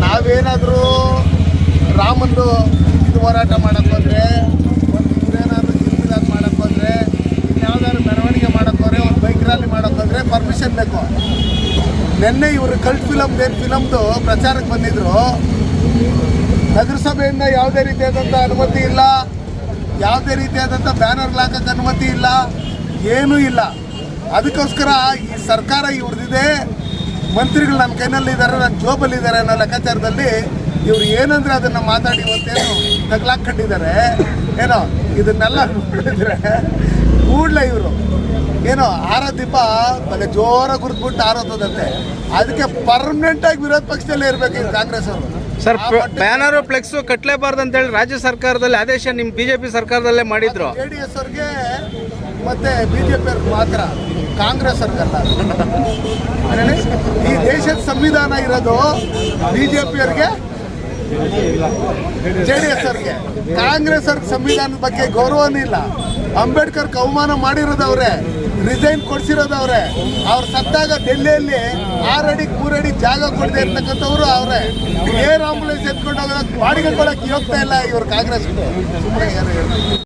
ನಾವೇನಾದರೂ ರಾಮಂದು ಇದು ಹೋರಾಟ ಮಾಡೋಕ್ಕೆ ಹೋದರೆ, ಒಂದು ಇವರೇನಾದ್ರು ಜಿಲ್ಲಾದ ಮಾಡೋಕ್ಕೆ ಹೋದರೆ, ಇನ್ಯಾವುದಾದ್ರು ಮೆರವಣಿಗೆ ಮಾಡೋಕ್ಕೆ ಹೋದರೆ, ಒಂದು ಬೈಕ್ ರ್ಯಾಲಿ ಮಾಡೋಕ್ಕೆ ಹೋದರೆ ಪರ್ಮಿಷನ್ ಬೇಕು. ನಿನ್ನೆ ಇವರು ಕಲ್ಟ್ ಫಿಲಮ್ದು ಪ್ರಚಾರಕ್ಕೆ ಬಂದಿದ್ದರು. ನಗರಸಭೆಯಿಂದ ಯಾವುದೇ ರೀತಿಯಾದಂಥ ಅನುಮತಿ ಇಲ್ಲ, ಯಾವುದೇ ರೀತಿಯಾದಂಥ ಬ್ಯಾನರ್ಗಳು ಹಾಕೋಕ್ಕೆ ಅನುಮತಿ ಇಲ್ಲ, ಏನೂ ಇಲ್ಲ. ಅದಕ್ಕೋಸ್ಕರ ಈ ಸರ್ಕಾರ ಇವ್ರದ್ದಿದೆ, ಮಂತ್ರಿಗಳು ನನ್ನ ಕೈನಲ್ಲಿದ್ದಾರೆ, ನನ್ನ ಜೋಬಲ್ಲಿದ್ದಾರೆ ಅನ್ನೋ ಲೆಕ್ಕಾಚಾರದಲ್ಲಿ ಇವರು ಏನಂದರೆ ಅದನ್ನು ಮಾತಾಡಿ ಇವತ್ತೇನು ತಗ್ಲಾಕೊಂಡಿದ್ದಾರೆ. ಏನೋ ಇದನ್ನೆಲ್ಲ ನೋಡಿದ್ರೆ ಕೂಡಲೇ ಇವರು ಏನೋ ದೀಪ ಬಲೆ ಜೋರಾಗಿ ಗುರುತ್ಬಿಟ್ಟು ಆರೋತದಂತೆ. ಅದಕ್ಕೆ ಪರ್ಮನೆಂಟಾಗಿ ವಿರೋಧ ಪಕ್ಷದಲ್ಲೇ ಇರಬೇಕು ಇವ್ರು ಕಾಂಗ್ರೆಸ್ ಅವರು. ಸರ್, ಬ್ಯಾನರು ಫ್ಲೆಕ್ಸು ಕಟ್ಟಲೇಬಾರ್ದು ಅಂತೇಳಿ ರಾಜ್ಯ ಸರ್ಕಾರದಲ್ಲಿ ಆದೇಶ ನಿಮ್ಮ ಬಿಜೆಪಿ ಸರ್ಕಾರದಲ್ಲೇ ಮಾಡಿದ್ರು. JDS ಅವ್ರಿಗೆ ಮತ್ತೆ BJP ಅವ್ರಿಗೆ ಮಾತ್ರ, ಕಾಂಗ್ರೆಸ್ ಅವ್ರಿಗಲ್ಲ. ಈ ದೇಶದ ಸಂವಿಧಾನ ಇರೋದು BJP ಅವ್ರಿಗೆ, JDS ಅವ್ರಿಗೆ. ಕಾಂಗ್ರೆಸ್ ಅವ್ರಿಗೆ ಸಂವಿಧಾನದ ಬಗ್ಗೆ ಗೌರವನೂ ಇಲ್ಲ. ಅಂಬೇಡ್ಕರ್ಗೆ ಅವಮಾನ ಮಾಡಿರೋದವ್ರೆ, ರಿಸೈನ್ ಕೊಡಿಸಿರೋದವ್ರೆ. ಅವ್ರು ಸತ್ತಾಗ ಡೆಲ್ಲಿಯಲ್ಲಿ 6 ಅಡಿ 3 ಅಡಿ ಜಾಗ ಕೊಡದೆ ಇರ್ತಕ್ಕಂಥವ್ರು ಅವ್ರೆ. ಏರ್ ಆಂಬುಲೆನ್ಸ್ ಎತ್ಕೊಂಡು ಹೋಗೋದಕ್ಕೆ ಬಾಡಿಗೆ ಕೊಡೋಕ್ಕೆ ಹೋಗ್ತಾ ಇಲ್ಲ ಇವ್ರು ಕಾಂಗ್ರೆಸ್. ಸುಮ್ಮನೆ